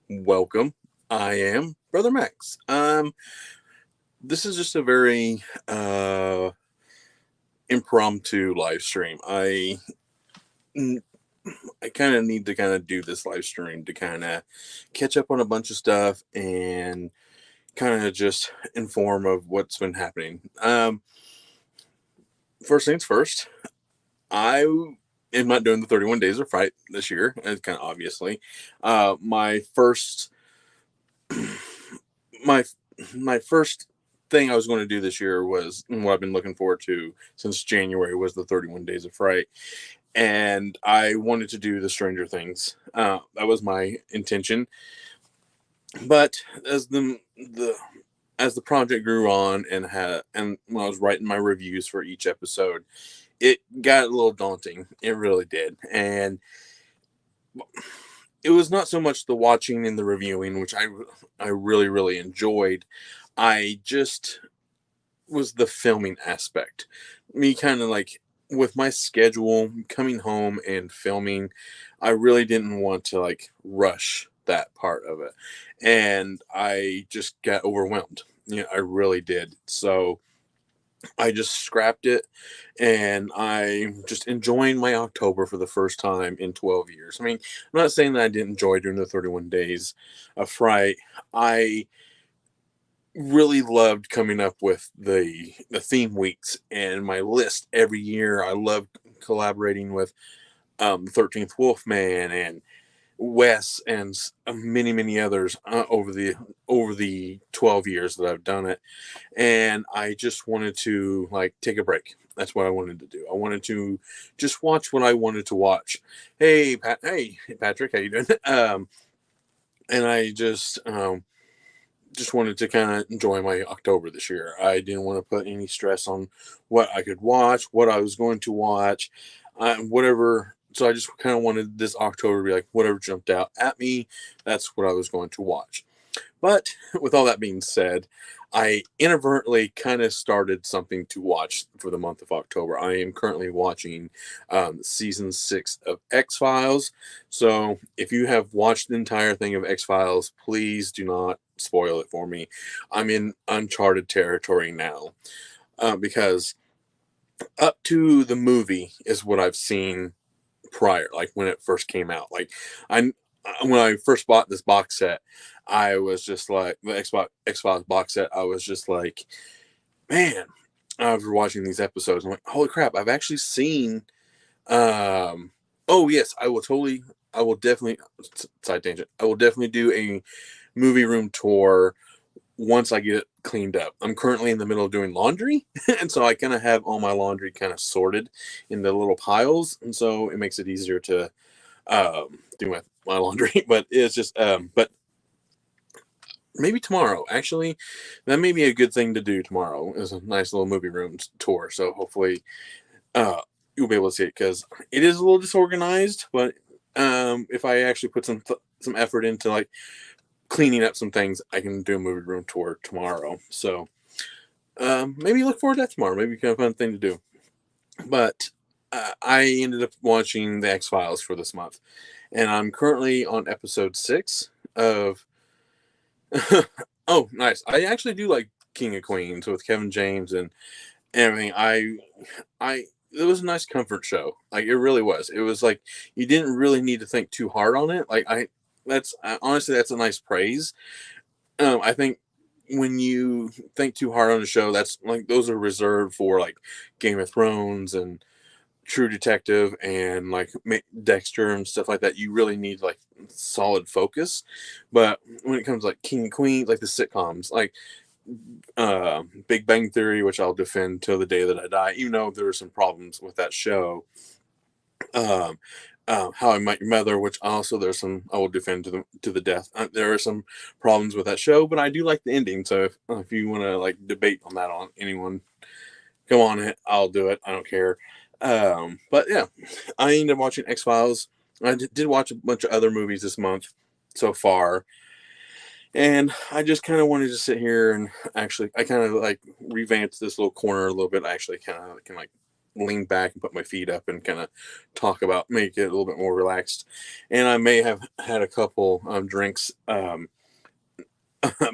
welcome. I am Brother Max. This is just a very impromptu live stream. I kind of need to kind of do this live stream to kind of catch up on a bunch of stuff and kind of just inform of what's been happening. First things first, I am not doing the 31 days of fright this year. Kind of obviously, my first my my first thing I was going to do this year was what I've been looking forward to since January was the 31 Days of Fright, and I wanted to do the Stranger Things. That was my intention, but as the project grew on and when I was writing my reviews for each episode, it got a little daunting. It really did, and it was not so much the watching and the reviewing, which I really enjoyed. I just was the filming aspect. Me kind of like with my schedule coming home and filming, I really didn't want to like rush that part of it. And I just got overwhelmed. I really did. So I just scrapped it and I'm just enjoying my October for the first time in 12 years. I mean, I'm not saying that I didn't enjoy during the 31 days of fright. I really loved coming up with the theme weeks and my list every year. I loved collaborating with 13th Wolfman and Wes and many others over the 12 years that I've done it, and I just wanted to like take a break. That's what I wanted to do. I wanted to just watch what I wanted to watch. Hey Patrick, how you doing? And I just wanted to kind of enjoy my October this year. I didn't want to put any stress on what I could watch, what I was going to watch, whatever. So I just kind of wanted this October to be like whatever jumped out at me, that's what I was going to watch. But with all that being said, I inadvertently kind of started something to watch for the month of October. I am currently watching season 6 of X Files. So if you have watched the entire thing of X Files, please do not spoil it for me. I'm in uncharted territory now because up to the movie is what I've seen prior, like when it first came out. Like I when I first bought this box set, I was just like the X Files box set. I was just like, man. After watching these episodes, I'm like, holy crap! I've actually seen. Um, oh yes, I will totally. I will definitely side tangent. I will definitely do a movie room tour once I get it cleaned up. I'm currently in the middle of doing laundry, and so I kind of have all my laundry kind of sorted into little piles, and so it makes it easier to do my laundry. But it's just but maybe tomorrow. Actually, that may be a good thing to do tomorrow. Is a nice little movie room tour. So hopefully, uh, you'll be able to see it because it is a little disorganized. But if I actually put some effort into like cleaning up some things, I can do a movie room tour tomorrow. So maybe look forward to that tomorrow. Maybe kind of fun thing to do. But I ended up watching the X Files for this month, and I'm currently on episode 6 of. Oh, nice! I actually do like King of Queens with Kevin James and everything. I it was a nice comfort show. Like it really was. It was like you didn't really need to think too hard on it. Like honestly that's a nice praise. I think when you think too hard on a show, that's like those are reserved for like Game of Thrones and True Detective and like Dexter and stuff like that. You really need like solid focus. But when it comes to, like King and Queen, like the sitcoms, like Big Bang Theory, which I'll defend till the day that I die, even though there were some problems with that show. Um, How I Met Your Mother, which also there's some I will defend to the death. There are some problems with that show, but I do like the ending. So if you want to like debate on that on anyone, come on it. I'll do it. I don't care. But yeah, I ended up watching X Files. I did watch a bunch of other movies this month so far, and I just kind of wanted to sit here and actually, I kind of like revamped this little corner a little bit. I actually kind of can like lean back and put my feet up and kind of talk about, make it a little bit more relaxed. And I may have had a couple drinks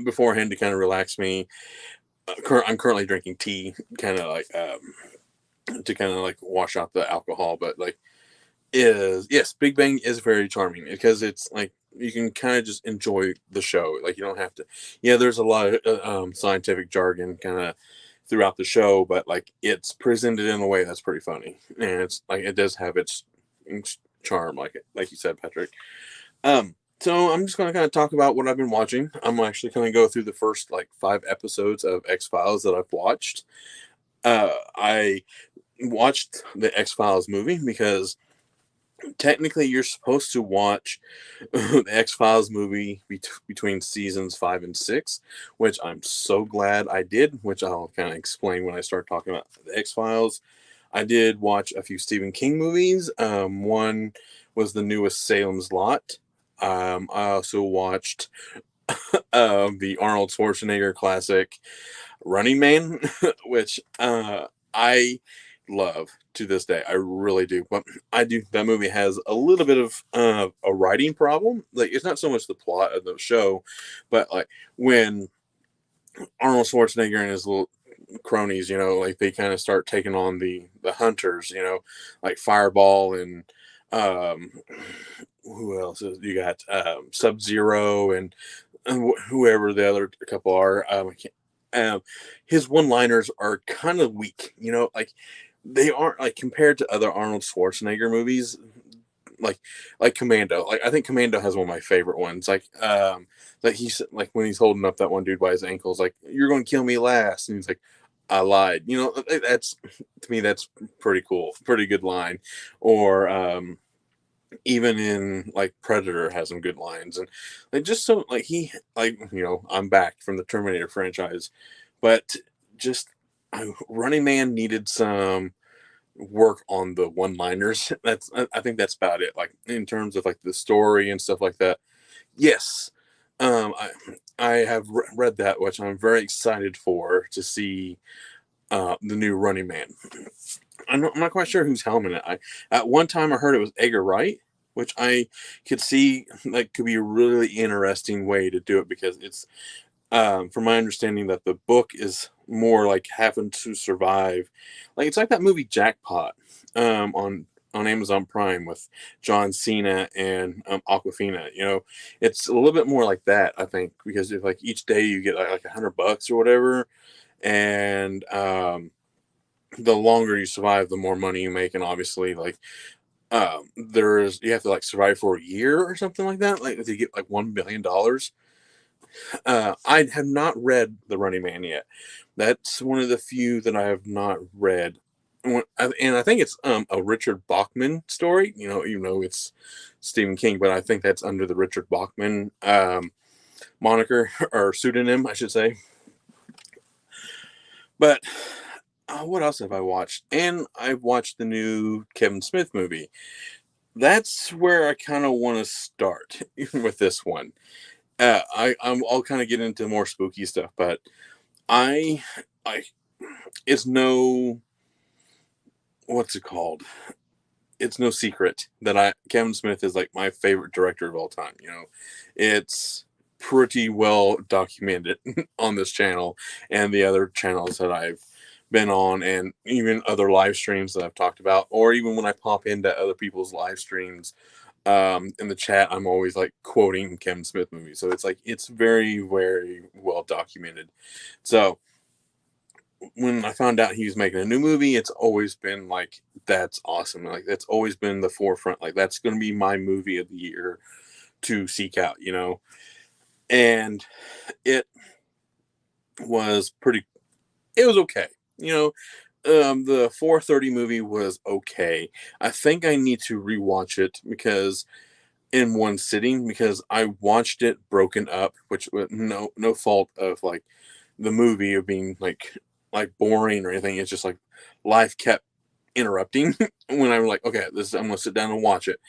beforehand to kind of relax me. I'm currently drinking tea, kind of like to kind of like wash out the alcohol, but like is yes, Big Bang is very charming because it's like you can kind of just enjoy the show. Like you don't have to. Yeah, there's a lot of scientific jargon kind of throughout the show, but like it's presented in a way that's pretty funny, and it's like it does have its charm, like you said, Patrick. So I'm just gonna kind of talk about what I've been watching. I'm actually gonna go through the first like 5 episodes of X Files that I've watched. I watched the X Files movie because technically you're supposed to watch the X Files movie between seasons 5 and 6, which I'm so glad I did, which I'll kind of explain when I start talking about the X Files. I did watch a few Stephen King movies. One was the newest Salem's Lot. I also watched the Arnold Schwarzenegger classic Running Man, which I love to this day. I really do. But I do. That movie has a little bit of a writing problem. Like it's not so much the plot of the show, but like when Arnold Schwarzenegger and his little cronies, like they kind of start taking on the hunters, like Fireball and um who else is you got Sub Zero and whoever the other couple are. I can't, his one liners are kind of weak, like they aren't like compared to other Arnold Schwarzenegger movies, like Commando. Like I think Commando has one of my favorite ones. Like he's like when he's holding up that one dude by his ankles, like you're going to kill me last, and he's like, I lied. That's to me that's pretty cool, pretty good line. Or even in like Predator has some good lines, and like just so like he like I'm back from the Terminator franchise, but just Running Man needed some work on the one liners. I think that's about it, like in terms of like the story and stuff like that. Yes, I have read that, which I'm very excited for to see the new Running Man. I'm not quite sure who's helming it. At one time I heard it was Edgar Wright, which I could see like could be a really interesting way to do it because it's from my understanding that the book is more like having to survive. Like it's like that movie Jackpot on Amazon Prime with John Cena and Aquafina. It's a little bit more like that, I think, because if like each day you get like $100 or whatever, and the longer you survive, the more money you make, and obviously like you have to like survive for a year or something like that, like to get like $1 billion. I have not read The Running Man yet. That's one of the few that I have not read. And I think it's a Richard Bachman story. It's Stephen King, but I think that's under the Richard Bachman moniker or pseudonym, I should say. But what else have I watched? And I've watched the new Kevin Smith movie. That's where I kind of want to start with this one. I'll kind of get into more spooky stuff, but I, I, it's no, what's it called? It's no secret that Kevin Smith is like my favorite director of all time. It's pretty well documented on this channel and the other channels that I've been on, and even other live streams that I've talked about, or even when I pop into other people's live streams in the chat, I'm always like quoting Kevin Smith movies. So it's like it's very, very well documented. So when I found out he was making a new movie, it's always been like that's awesome. Like that's always been the forefront. Like that's going to be my movie of the year to seek out. And it was pretty. It was okay. The 4:30 movie was okay. I think I need to rewatch it because in one sitting because I watched it broken up, which was no fault of like the movie of being like boring or anything. It's just like life kept interrupting when I'm like, okay, I'm gonna sit down and watch it.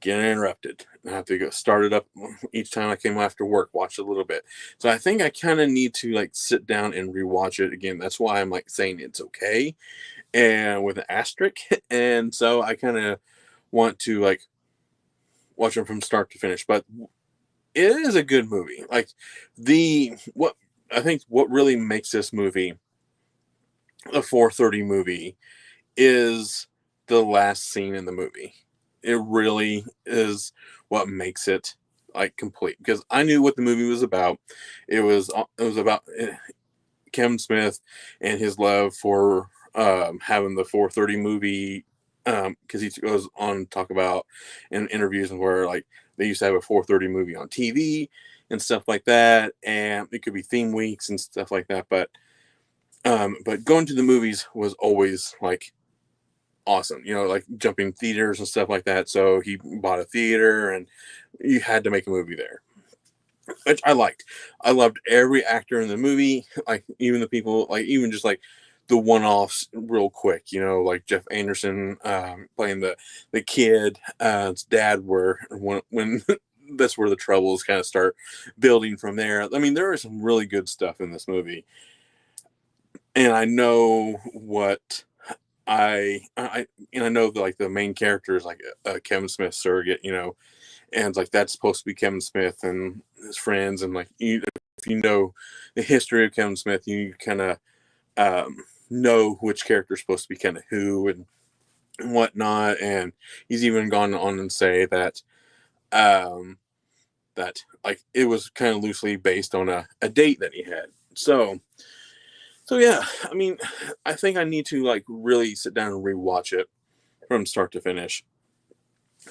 Get interrupted. I have to go start it up each time I came after work, watch a little bit. So I think I kind of need to like sit down and rewatch it again. That's why I'm like saying it's okay. and with an asterisk. And so I kind of want to like watch them from start to finish. But it is a good movie. Like the what I think what really makes this movie a 4:30 movie is the last scene in the movie. It really is what makes it like complete, because I knew what the movie was about. It was about Kevin Smith and his love for having the 4:30 movie, because he goes on to talk about in interviews and where like they used to have a 4:30 movie on TV and stuff like that, and it could be theme weeks and stuff like that. But going to the movies was always like awesome, like jumping theaters and stuff like that. So he bought a theater, and you had to make a movie there, which I liked. I loved every actor in the movie, like even the people, like even just like the one-offs, real quick. Like Jeff Anderson playing the kid, his dad. Where when that's where the troubles kind of start building from there. I mean, there is some really good stuff in this movie, and I know what I know that like the main character is like a Kevin Smith surrogate, and it's like that's supposed to be Kevin Smith and his friends, and like if you know the history of Kevin Smith, you kind of know which character is supposed to be kind of who and whatnot. And he's even gone on and say um, that like it was kind of loosely based on a date that he had. So yeah, I mean, I think I need to like really sit down and rewatch it from start to finish.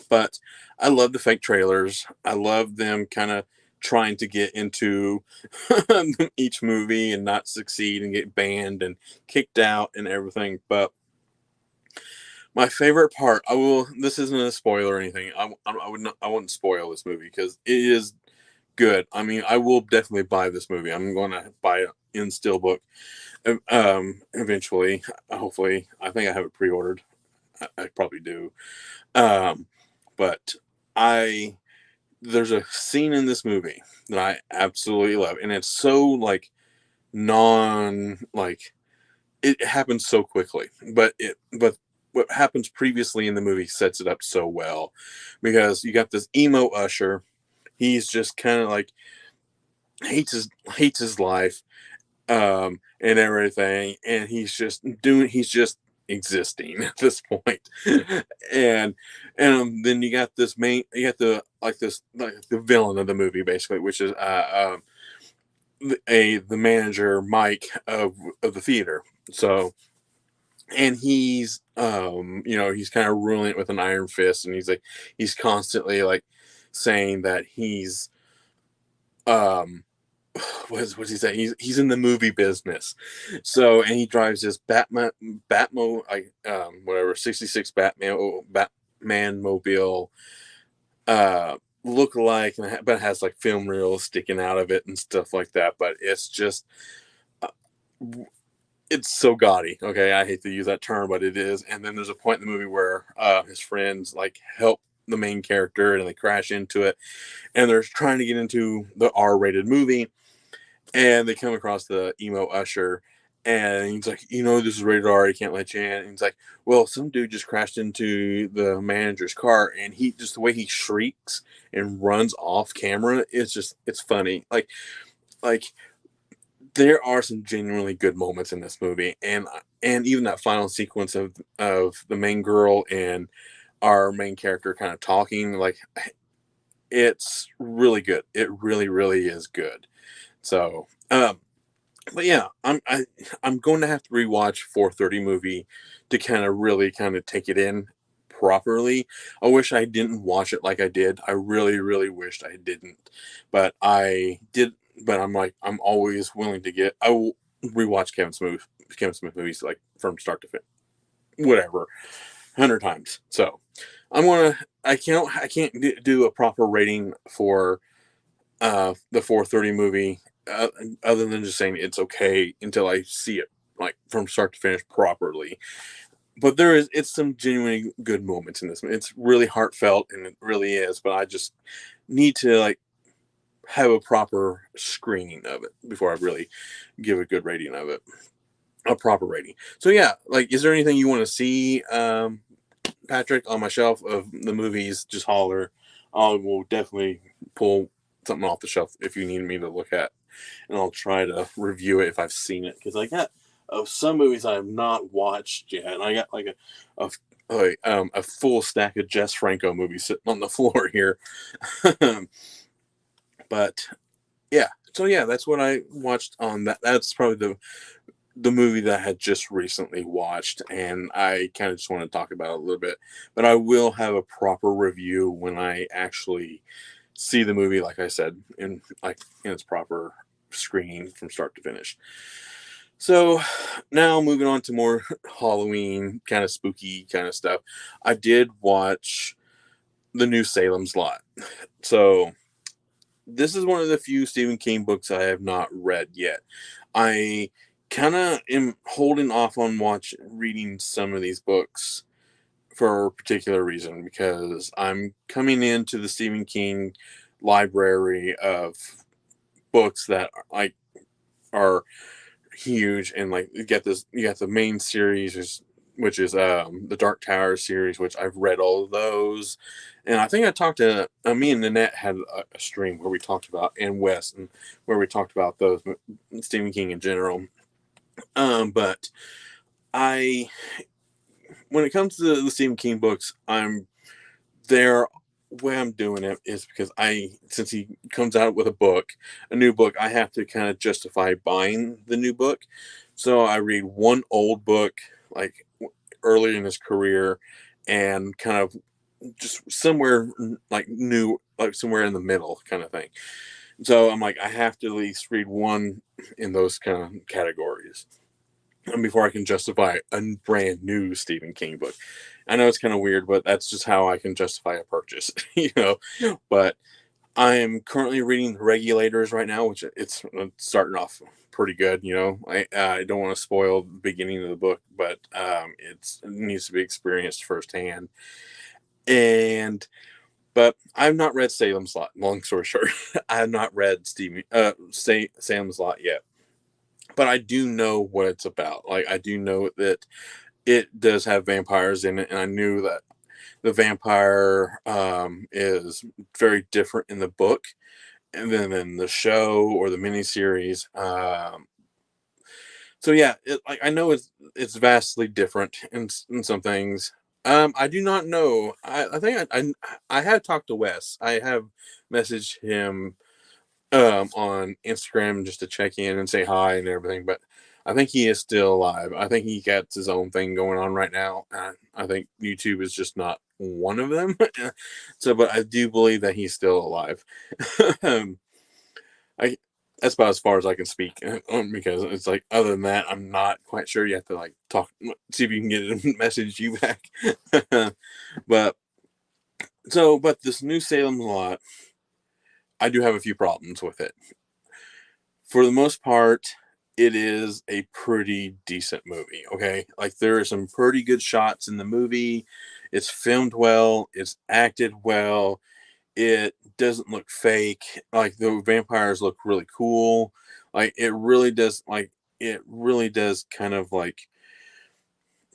But I love the fake trailers. I love them kind of trying to get into each movie and not succeed and get banned and kicked out and everything. But my favorite part, I will. This isn't a spoiler or anything. I would not. I wouldn't spoil this movie because it is good. I mean, I will definitely buy this movie. I'm going to buy it in Steelbook eventually. Hopefully, I think I have it pre-ordered. I probably do. Um, but I there's a scene in this movie that I absolutely love, and it's so like non like it happens so quickly, but what happens previously in the movie sets it up so well, because you got this emo usher. He's just kind of like hates his life, and everything, and he's just existing at this point. and then you got the villain of the movie basically, which is the manager Mike of the theater. So, and he's kind of ruling it with an iron fist, and he's constantly like saying that he's um what's he say? He's in the movie business. So, and he drives this Batmo, whatever, 66 Batman mobile, look like, but it has like film reels sticking out of it and stuff like that. But it's just, uh, it's so gaudy. Okay, I hate to use that term, but it is. And then there's a point in the movie where his friends like help the main character, and they crash into it, and they're trying to get into the R-rated movie, and they come across the emo usher, and he's like, this is rated R, he can't let you in. And he's like, well, some dude just crashed into the manager's car, and he just, the way he shrieks and runs off camera, it's funny. Like there are some genuinely good moments in this movie, and even that final sequence of the main girl and our main character kind of talking, like it's really good. It really, really is good. So, but yeah, I'm going to have to rewatch 4:30 movie to kind of really kind of take it in properly. I wish I didn't watch it like I did. I really, really wished I didn't, but I did. But I'm always willing to I will rewatch Kevin Smith movies like from start to finish, whatever, 100 times. So I can't do a proper rating for the 4:30 movie, uh, other than just saying it's okay until I see it like from start to finish properly. But it's some genuinely good moments in this. It's really heartfelt, and it really is. But I just need to like have a proper screening of it before I really give a good rating of it. a proper rating. So yeah, like, is there anything you want to see, Patrick, on my shelf of the movies? Just holler. I will definitely pull something off the shelf if you need me to look at, and I'll try to review it if I've seen it, because I got some movies I have not watched yet, and I got like a full stack of Jess Franco movies sitting on the floor here. But yeah, so yeah, that's what I watched on that. That's probably the movie that I had just recently watched, and I kind of just want to talk about it a little bit. But I will have a proper review when I actually see the movie, like I said, in its proper screening from start to finish. So now moving on to more Halloween kind of spooky kind of stuff. I did watch the new Salem's Lot. So this is one of the few Stephen King books I have not read yet. I kind of am holding off on reading some of these books for a particular reason, because I'm coming into the Stephen King library of books that are huge, and like you got the main series, which is the Dark Tower series, which I've read all of those. And I think I talked to me and Nanette had a stream where we talked about, and Wes, and where we talked about those Stephen King in general. But I when it comes to the Stephen King books, I'm there. Way I'm doing it is because since he comes out with a new book, I have to kind of justify buying the new book. So I read one old book, like early in his career, and kind of just somewhere like new, like somewhere in the middle kind of thing. So I'm like, I have to at least read one in those kind of categories, and before I can justify a brand new Stephen King book. I know it's kind of weird, but that's just how I can justify a purchase, you know. But I am currently reading The Regulators right now, which it's starting off pretty good. You know, I don't want to spoil the beginning of the book, but it needs to be experienced firsthand. And but I've not read Salem's Lot. Long story short, I have not read Salem's Lot yet. But I do know what it's about. Like, I do know that it does have vampires in it, and I knew that the vampire is very different in the book and then in the show or the miniseries. So yeah, like, I know it's vastly different in some things. I do not know. I think I have talked to Wes. I have messaged him on Instagram just to check in and say hi and everything. But I think he is still alive. I think he got his own thing going on right now. I think YouTube is just not one of them. So, but I do believe that he's still alive. um, I That's about as far as I can speak, because it's like, other than that, I'm not quite sure. You have to like talk, see if you can get a message you back. but but this new Salem Lot, I do have a few problems with it. For the most part, it is a pretty decent movie. Okay, like, there are some pretty good shots in the movie. It's filmed well. It's acted well. It doesn't look fake. Like, the vampires look really cool. Like, it really does. Like, it really does kind of like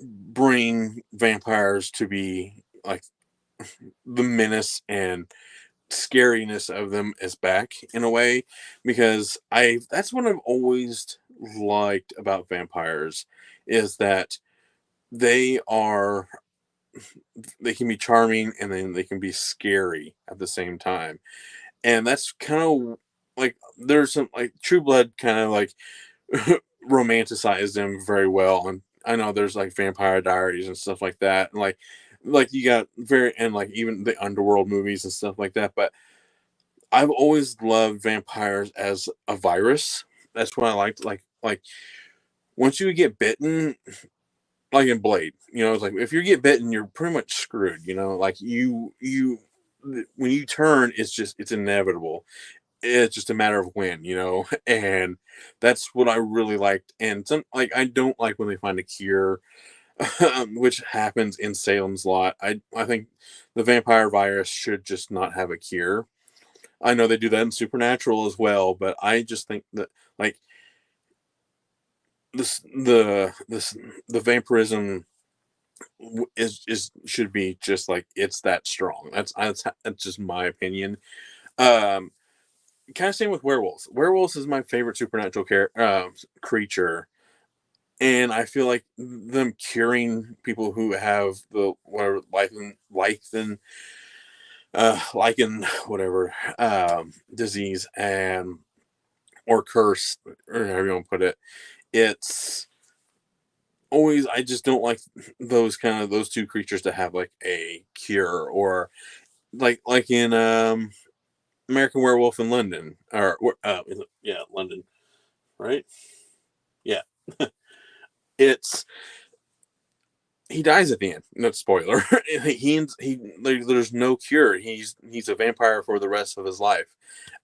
bring vampires to be like the menace and scariness of them is back in a way, because I that's what I've always liked about vampires, is that they are they can be charming and then they can be scary at the same time. And that's kind of like, there's some like True Blood kind of like romanticized them very well. And I know there's like Vampire Diaries and stuff like that, and like you got very, and like even the Underworld movies and stuff like that. But I've always loved vampires as a virus. That's what I liked. Like, once you get bitten, like in Blade, it's like, if you get bitten, you're pretty much screwed. Like, you when you turn, it's inevitable. It's just a matter of when, and that's what I really liked. And some, like, I don't like when they find a cure, which happens in Salem's Lot. I think the vampire virus should just not have a cure. I know they do that in Supernatural as well, but I just think that, like, this the vampirism is should be just like it's that strong. That's just my opinion. Um, Kind of same with werewolves. Werewolves is my favorite supernatural creature, and I feel like them curing people who have the whatever lichen whatever disease and or curse or however you want to put it. It's always I just don't like those two creatures to have like a cure or like in American Werewolf in London yeah, London, right? Yeah. It's he dies at the end. No spoiler. There's no cure. He's a vampire for the rest of his life.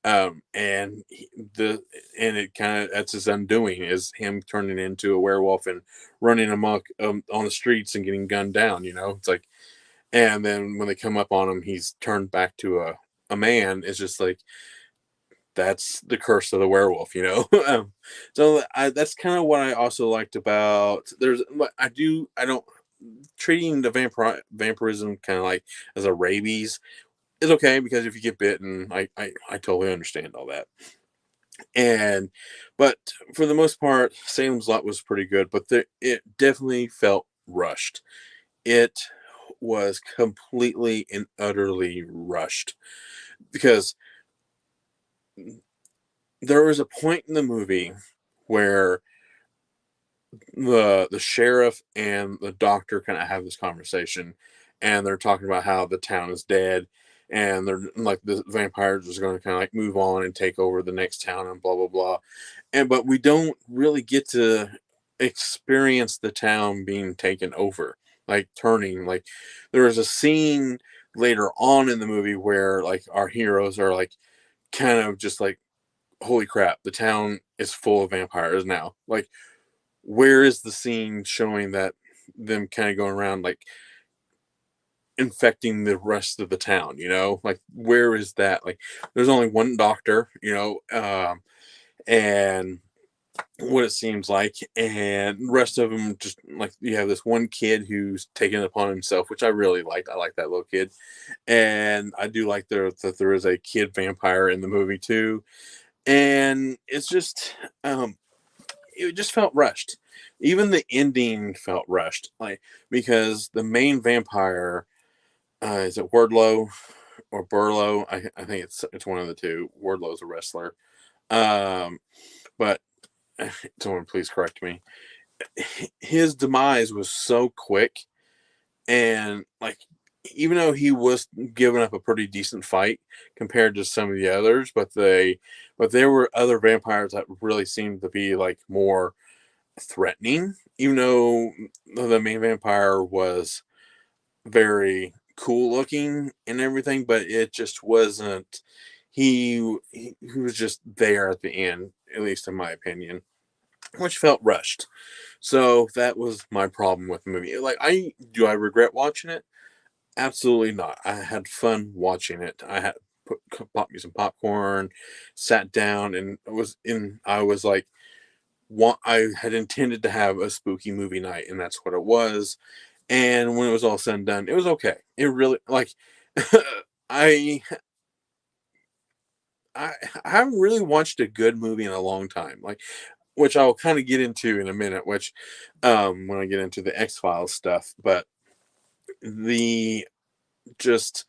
And it kind of that's his undoing is him turning into a werewolf and running amok on the streets and getting gunned down. It's like, and then when they come up on him, he's turned back to a man. It's just like that's the curse of the werewolf. That's kind of what I also liked about. I don't treating the vampirism kind of like as a rabies is okay because if you get bitten, I totally understand all that. And but for the most part, Salem's Lot was pretty good, but it definitely felt rushed. It was completely and utterly rushed because there was a point in the movie where the sheriff and the doctor kind of have this conversation, and they're talking about how the town is dead, and they're like the vampires are going to kind of like move on and take over the next town and blah blah blah, and but we don't really get to experience the town being taken over, like turning like there was a scene later on in the movie where like our heroes are like kind of just like holy crap, the town is full of vampires now, like where is the scene showing that them kind of going around like infecting the rest of the town, like where is that, like there's only one doctor, and what it seems like, and the rest of them just like you have this one kid who's taken it upon himself, which I really liked. I like that little kid, and I do like that there is a kid vampire in the movie too, and it's just it just felt rushed. Even the ending felt rushed, like because the main vampire is it Wardlow or Burlow? I think it's one of the two. Wardlow's a wrestler, but someone please correct me. His demise was so quick, and like even though he was giving up a pretty decent fight compared to some of the others, but there were other vampires that really seemed to be like more threatening, even though the main vampire was very cool looking and everything, but it just wasn't. He was just there at the end, at least in my opinion, which felt rushed. So that was my problem with the movie. Like, I regret watching it? Absolutely not. I had fun watching it. I had popped me some popcorn, sat down, and I was like, I had intended to have a spooky movie night, and that's what it was. And when it was all said and done, it was okay. It really like I I I haven't really watched a good movie in a long time. Like which I'll kind of get into in a minute, which when I get into the X-Files stuff, but the just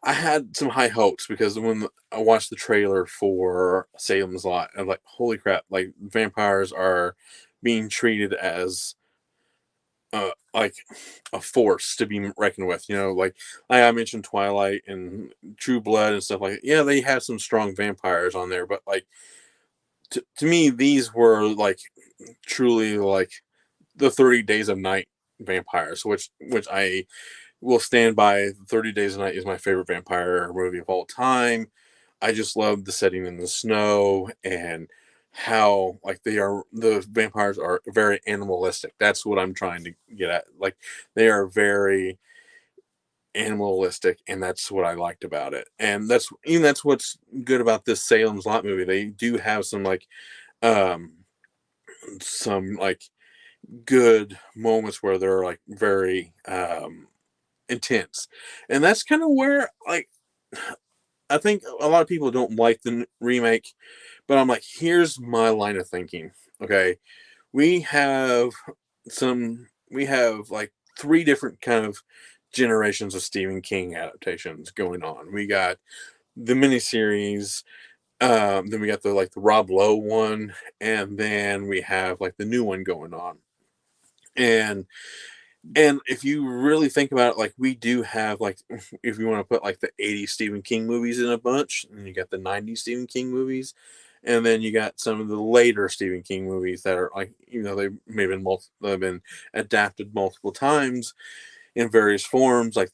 I had some high hopes because when I watched the trailer for Salem's Lot, I'm like, holy crap, like vampires are being treated as like a force to be reckoned with. Like I mentioned Twilight and True Blood and stuff like that. Yeah, they have some strong vampires on there, but like to me, these were like truly like the 30 Days of Night vampires, which I will stand by. 30 Days of Night is my favorite vampire movie of all time. I just love the setting in the snow and how like the vampires are very animalistic. That's what I'm trying to get at. Like they are very animalistic, and that's what I liked about it. And that's what's good about this Salem's Lot movie. They do have some like um some like good moments where they're like very intense, and that's kind of where like I think a lot of people don't like the remake, but I'm like, here's my line of thinking. Okay, we have we have like three different kind of generations of Stephen King adaptations going on. We got the miniseries, then we got the like the Rob Lowe one, and then we have like the new one going on. And if you really think about it, like we do have like if you want to put like the 80s Stephen King movies in a bunch, and you got the 90s Stephen King movies, and then you got some of the later Stephen King movies that are like, they may have been they've been adapted multiple times in various forms, like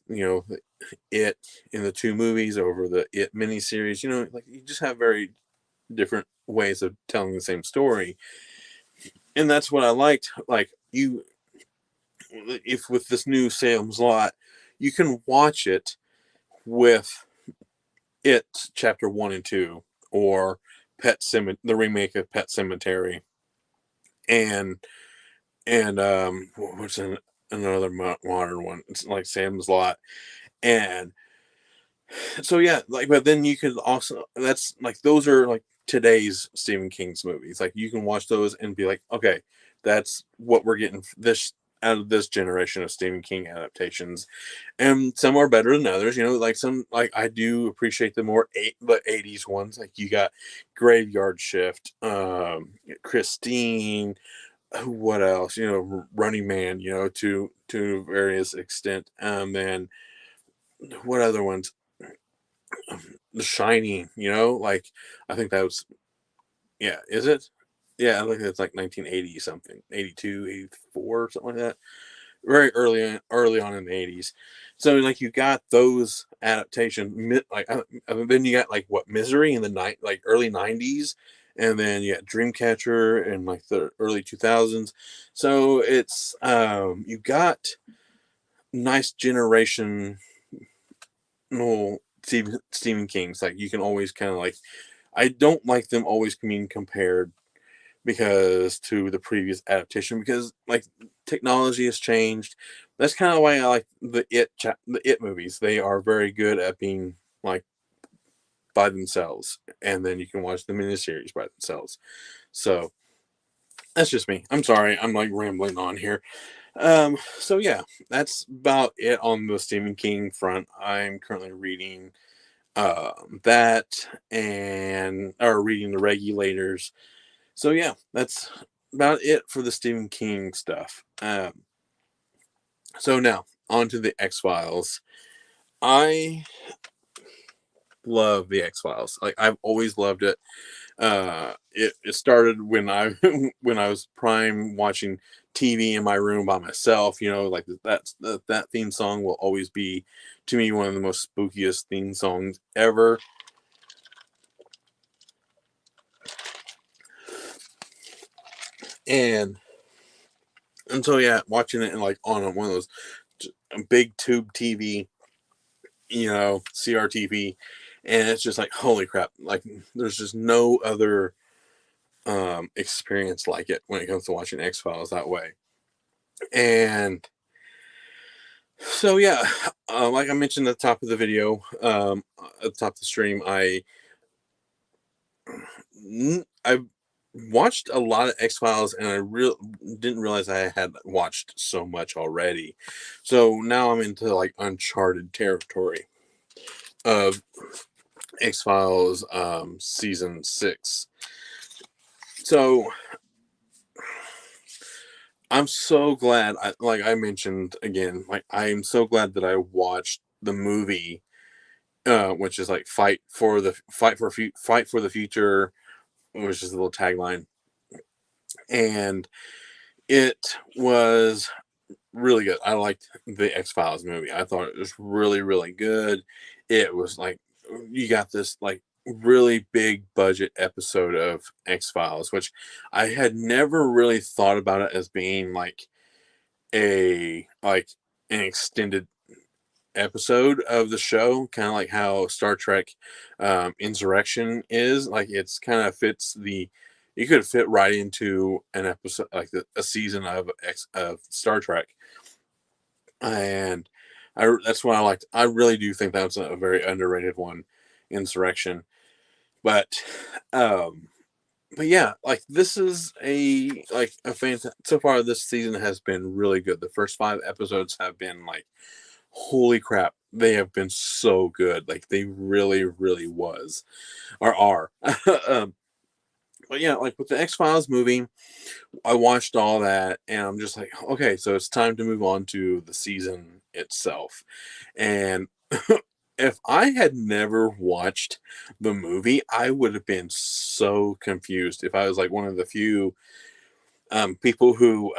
it in the two movies over the It miniseries. Like you just have very different ways of telling the same story, and that's what I liked. Like if with this new Salem's Lot, you can watch it with It Chapter 1 and 2, or the remake of Pet Cemetery, and what's another modern one? It's like Sam's Lot, and so yeah, like, but then you could also, that's like, those are like today's Stephen King's movies. Like you can watch those and be like, okay, that's what we're getting this out of this generation of Stephen King adaptations, and some are better than others. Like some, like I do appreciate the more the '80s ones. Like you got Graveyard Shift, Christine, what else? Running Man. To various extent. And what other ones? The Shining. Like I think that was, yeah. Is it? Yeah, I think it's like 1980 something, 82, 84, something like that. Very early on in the '80s. So like you got those adaptation, like then you got like what, Misery in the night, like early '90s, and then you got Dreamcatcher in like the early 2000s. So it's you got nice generational Stephen King's. Like you can always kind of like, I don't like them always being compared because to the previous adaptation, because like technology has changed. That's kind of why I like the It movies. They are very good at being like by themselves, and then you can watch the miniseries by themselves. So that's just me. I'm sorry, I'm like rambling on here. So yeah, that's about it on the Stephen King front. I'm currently reading that, and or reading The Regulators. So yeah, that's about it for the Stephen King stuff. So now on to the X Files. I love the X Files. Like I've always loved it. It started when I when I was prime watching TV in my room by myself. Like that theme song will always be to me one of the most spookiest theme songs ever. And so yeah, watching it in like on one of those big tube TV, CRTV, and it's just like, holy crap, like there's just no other experience like it when it comes to watching X Files that way. And so yeah, like I mentioned at the top of the video, at the top of the stream, I watched a lot of X Files, and I didn't realize I had watched so much already. So now I'm into like uncharted territory of X Files season 6. So I'm so glad. Like I mentioned again, like I'm so glad that I watched the movie, which is like fight for the future, which is a little tagline, and it was really good. I liked the X Files movie. I thought it was really, really good. It was like, you got this like really big budget episode of X Files, which I had never really thought about it as being like an extended episode of the show, kind of like how Star Trek Insurrection is. Like it's kind of fits the You could fit right into an episode, like a season of Star Trek, and that's what I liked. I really do think that's a very underrated one, Insurrection. But um, but yeah, like this is a fantastic. So far, this season has been really good. The first 5 episodes have been like, holy crap, they have been so good. Like they really, really was or are. um, but yeah, like with the X Files movie, I watched all that, and I'm just like, okay, so it's time to move on to the season itself. And if I had never watched the movie, I would have been so confused if I was like one of the few people who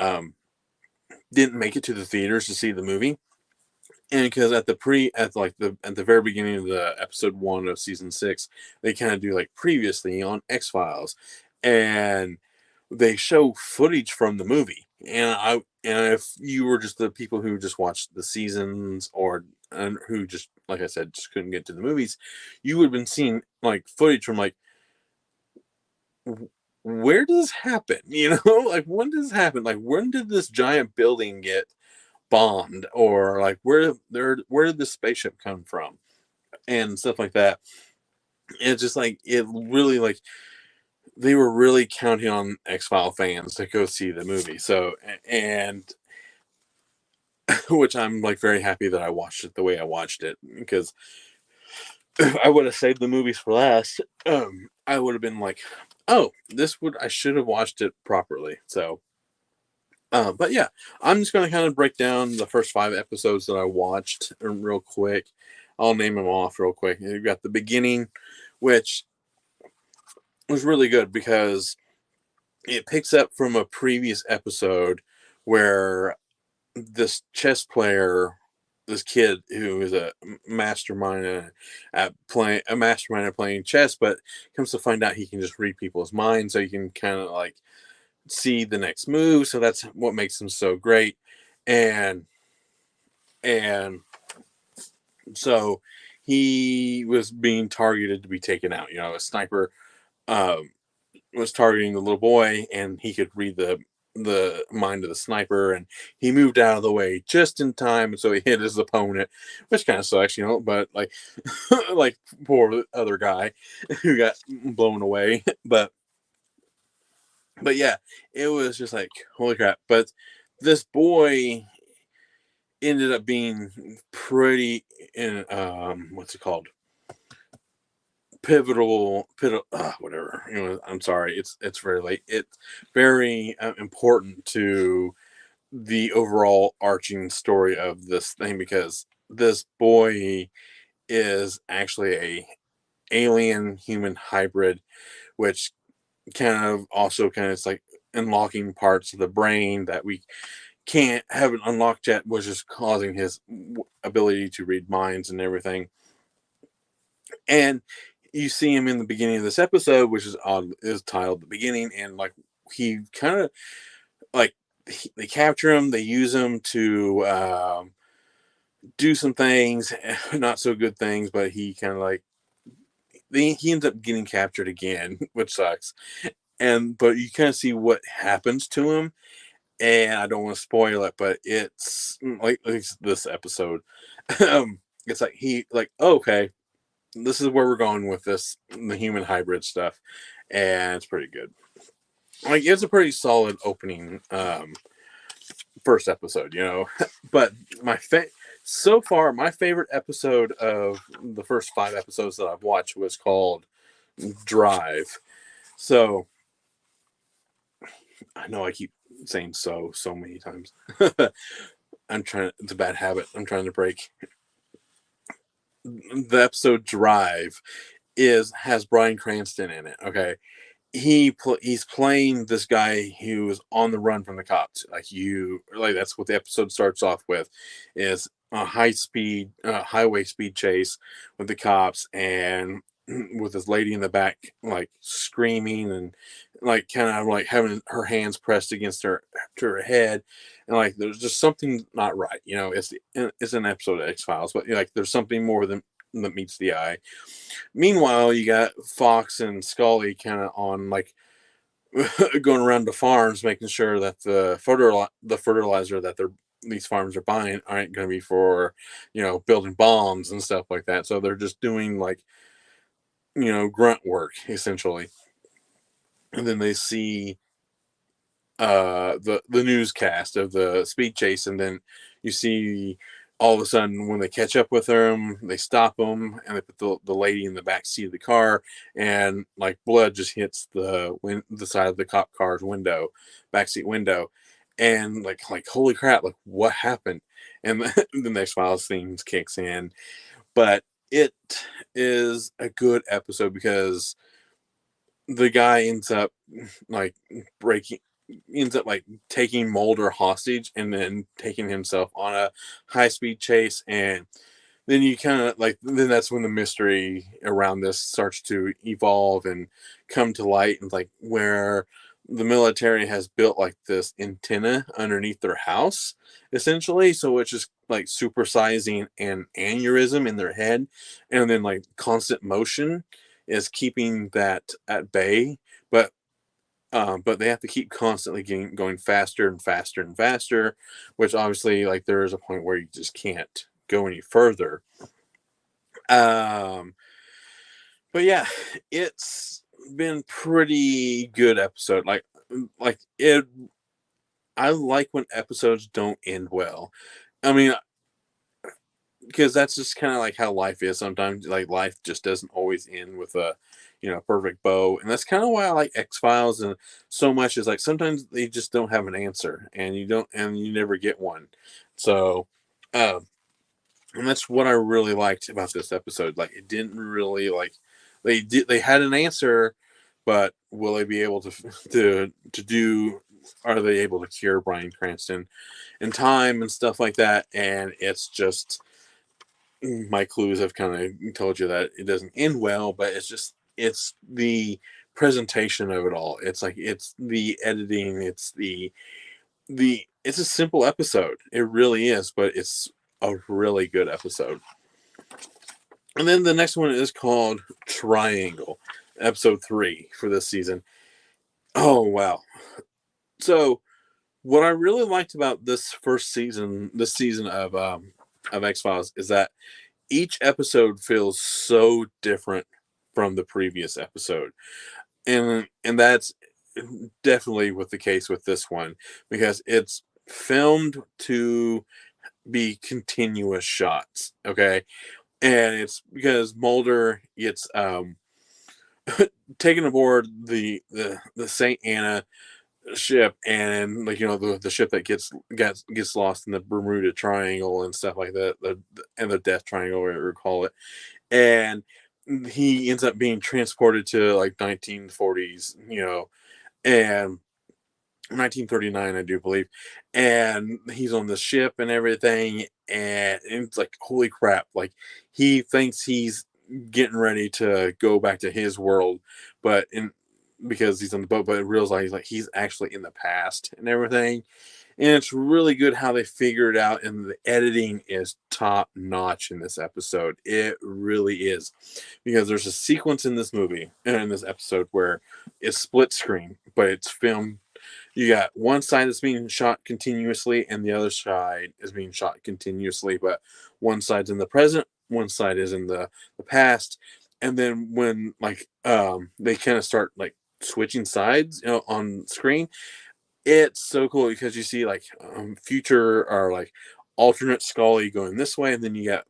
didn't make it to the theaters to see the movie. And because at the very beginning of the episode 1 of season 6, they kind of do like previously on X Files, and they show footage from the movie. And if you were just the people who just watched the seasons, or and who just, like I said, just couldn't get to the movies, you would have been seeing like footage from like, where does this happen? Like when does this happen? Like when did this giant building get bombed, or like where did this spaceship come from, and stuff like that. It's just like it really, like they were really counting on X-File fans to go see the movie. So, and which I'm like very happy that I watched it the way I watched it, because if I would have saved the movies for last, I would have been like, oh, I should have watched it properly. So but yeah, I'm just going to kind of break down the first 5 episodes that I watched real quick. I'll name them off real quick. You've got the beginning, which was really good because it picks up from a previous episode where this chess player, this kid who is a mastermind at playing chess, but comes to find out he can just read people's minds, so you can kind of like see the next move. So that's what makes him so great. And and so he was being targeted to be taken out. A sniper um, was targeting the little boy, and he could read the mind of the sniper, and he moved out of the way just in time, so he hit his opponent, which kind of sucks, but like like poor other guy who got blown away. But yeah, it was just like, holy crap. But this boy ended up being pretty in what's it called, pivotal, whatever. I'm sorry, it's very late. It's very important to the overall arching story of this thing, because this boy is actually a alien human hybrid, which it's like unlocking parts of the brain that we haven't unlocked yet, which is causing his ability to read minds and everything. And you see him in the beginning of this episode, which is titled "The Beginning," and like he kind of like they capture him, they use him to do some things, not so good things, but he kind of like he ends up getting captured again, which sucks. But you kind of see what happens to him, and I don't want to spoil it, but it's like at least this episode. It's like oh, okay, this is where we're going with the human hybrid stuff, and it's pretty good. Like it's a pretty solid opening first episode, but so far my favorite episode of the first 5 episodes that I've watched was called Drive. So I know I keep saying so many times. It's a bad habit I'm trying to break. The episode Drive has Bryan Cranston in it. Okay, he's playing this guy who's on the run from the cops. That's what the episode starts off with, is a highway speed chase with the cops, and with this lady in the back like screaming, and like kind of like having her hands pressed against her head, and like there's just something not right. It's an episode of X-Files, but like there's something more than that meets the eye. Meanwhile, you got Fox and Scully kind of on like going around the farms, making sure that the fertilizer that these farms are buying aren't going to be for, building bombs and stuff like that. So they're just doing like, grunt work essentially. And then they see the newscast of the speed chase, and then you see all of a sudden when they catch up with them, they stop them and they put the lady in the back seat of the car, and like blood just hits the side of the cop car's window, backseat window, and like holy crap, like what happened? And the next files things kicks in, but it is a good episode because the guy like breaking ends up like taking Mulder hostage and then taking himself on a high speed chase, and then you kind of like then that's when the mystery around this starts to evolve and come to light, and like where the military has built like this antenna underneath their house essentially, so it's just like supersizing an aneurysm in their head, and then like constant motion is keeping that at bay, but but they have to keep constantly going faster and faster and faster, which obviously like there is a point where you just can't go any further. um but yeah, it's been pretty good episode, like it I like when episodes don't end well. I mean, because that's just kind of like how life is sometimes. Like life just doesn't always end with a perfect bow, and that's kind of why I like X-Files and so much, is like sometimes they just don't have an answer, and you never get one. So um and that's what I really liked about this episode. Like it didn't really like they had an answer, but will they be able to do, are they able to cure Bryan Cranston in time and stuff like that? And it's just, my clues have kind of told you that it doesn't end well, but it's the presentation of it all. It's like it's the editing, it's it's a simple episode. It really is, but it's a really good episode. And then the next one is called Triangle, episode 3 for this season. Oh wow. So what I really liked about this season of X-Files, is that each episode feels so different from the previous episode, and that's definitely with the case with this one, because it's filmed to be continuous shots. Okay, and it's because Mulder gets taken aboard the Saint Anna ship, and like the ship that gets lost in the Bermuda Triangle and stuff like that, and the Death Triangle, whatever you call it, and he ends up being transported to like 1940s, and 1939, I do believe, and he's on the ship and everything, and it's like holy crap, like he thinks he's getting ready to go back to his world, but in because he's on the boat, but realizes like he's actually in the past and everything. And it's really good how they figure it out, and the editing is top notch in this episode. It really is, because there's a sequence in this movie and in this episode where it's split screen, but it's filmed. You got one side that's being shot continuously, and the other side is being shot continuously, but one side's in the present, one side is in the past. And then when like they kind of start like switching sides, on screen, it's so cool because you see like future or like alternate Scully going this way, and then you got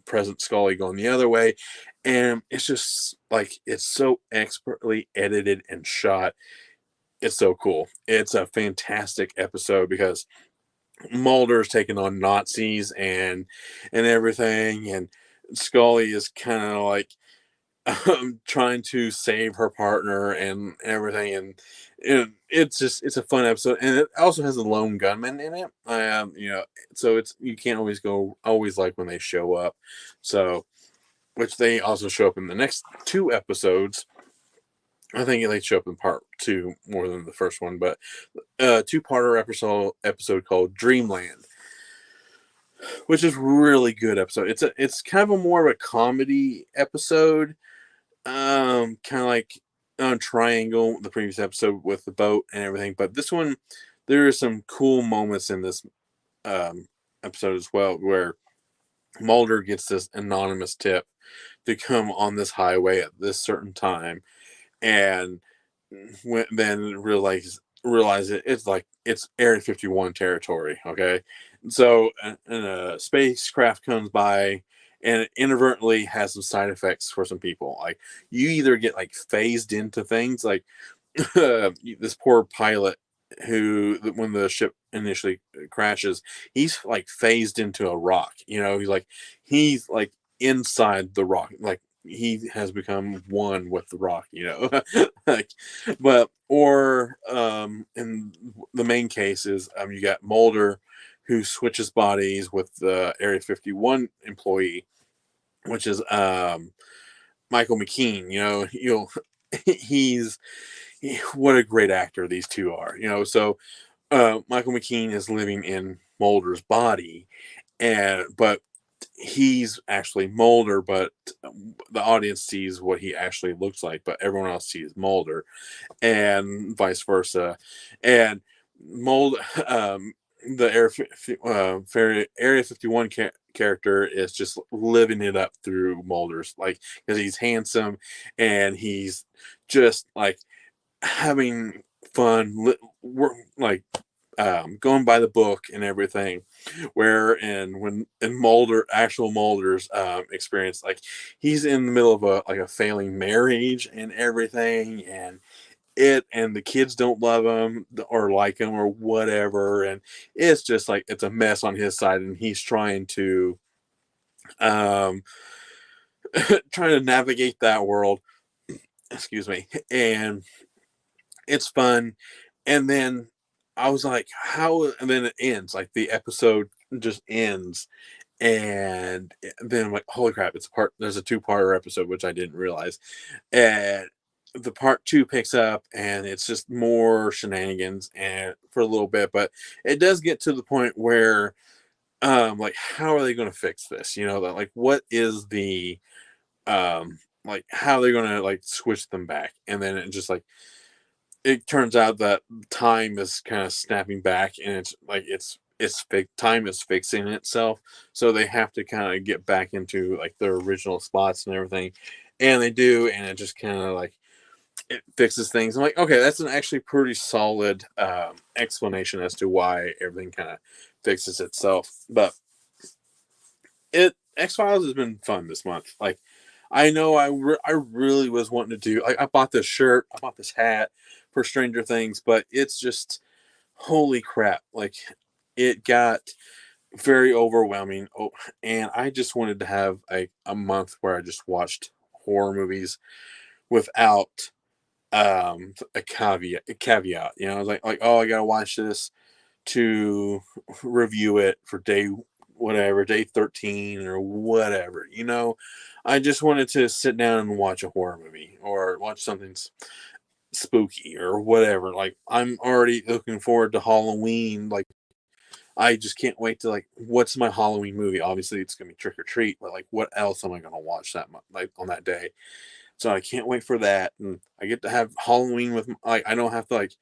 present Scully going the other way, and it's just like it's so expertly edited and shot. It's so cool. It's a fantastic episode because Mulder's taking on Nazis and everything, and Scully is kind of like trying to save her partner and everything, and it's a fun episode, and it also has a lone gunman in it. So it's you can't always like when they show up, so which they also show up in the next 2 episodes. I think they show up in part 2 more than the first one, but two-parter episode called Dreamland, which is really good episode. It's kind of a more of a comedy episode, kind of like triangle, the previous episode with the boat and everything, but this one, there are some cool moments in this um, episode as well, where Mulder gets this anonymous tip to come on this highway at this certain time, and then realize it's like it's Area 51 territory. Okay, so and a spacecraft comes by and it inadvertently has some side effects for some people. Like you either get like phased into things, like this poor pilot who, when the ship initially crashes, he's like phased into a rock. He's like inside the rock, like he has become one with the rock. Like, but or in the main case is you got Mulder who switches bodies with the Area 51 employee, which is Michael McKean. He's what a great actor these two are. So Michael McKean is living in Mulder's body, but he's actually Mulder, but the audience sees what he actually looks like, but everyone else sees Mulder, and vice versa. And Mulder, the Area 51 character is just living it up through Mulder's, like, because he's handsome and he's just like having fun, like going by the book and everything. Where and when in actual Mulder's experience, like he's in the middle of a failing marriage and everything, and the kids don't love him or like him or whatever, and it's just like it's a mess on his side, and he's trying to um trying to navigate that world. Excuse me. And it's fun. And then I was like, how? And then it ends. Like the episode just ends. And then I'm like, holy crap, there's a two-parter episode, which I didn't realize. And the part two picks up and it's just more shenanigans and for a little bit, but it does get to the point where like how are they going to fix this? That like what is the like how they're going to like switch them back? And then it just like it turns out that time is kind of snapping back, and it's like time is fixing itself, so they have to kind of get back into like their original spots and everything, and they do, and it just kind of like it fixes things. I'm like, okay, that's an actually pretty solid explanation as to why everything kind of fixes itself. But X-Files has been fun this month. Like, I know I really was wanting to do. I bought this shirt, I bought this hat for Stranger Things, but it's just holy crap! Like, it got very overwhelming. Oh, and I just wanted to have a month where I just watched horror movies without a caveat. I was like, oh, I gotta watch this to review it for day 13 or whatever. I just wanted to sit down and watch a horror movie or watch something spooky or whatever. Like, I'm already looking forward to Halloween. Like, I just can't wait to, like, what's my Halloween movie? Obviously it's gonna be Trick or Treat, but like what else am I gonna watch like on that day? So I can't wait for that, and I get to have Halloween with, like, I don't have to like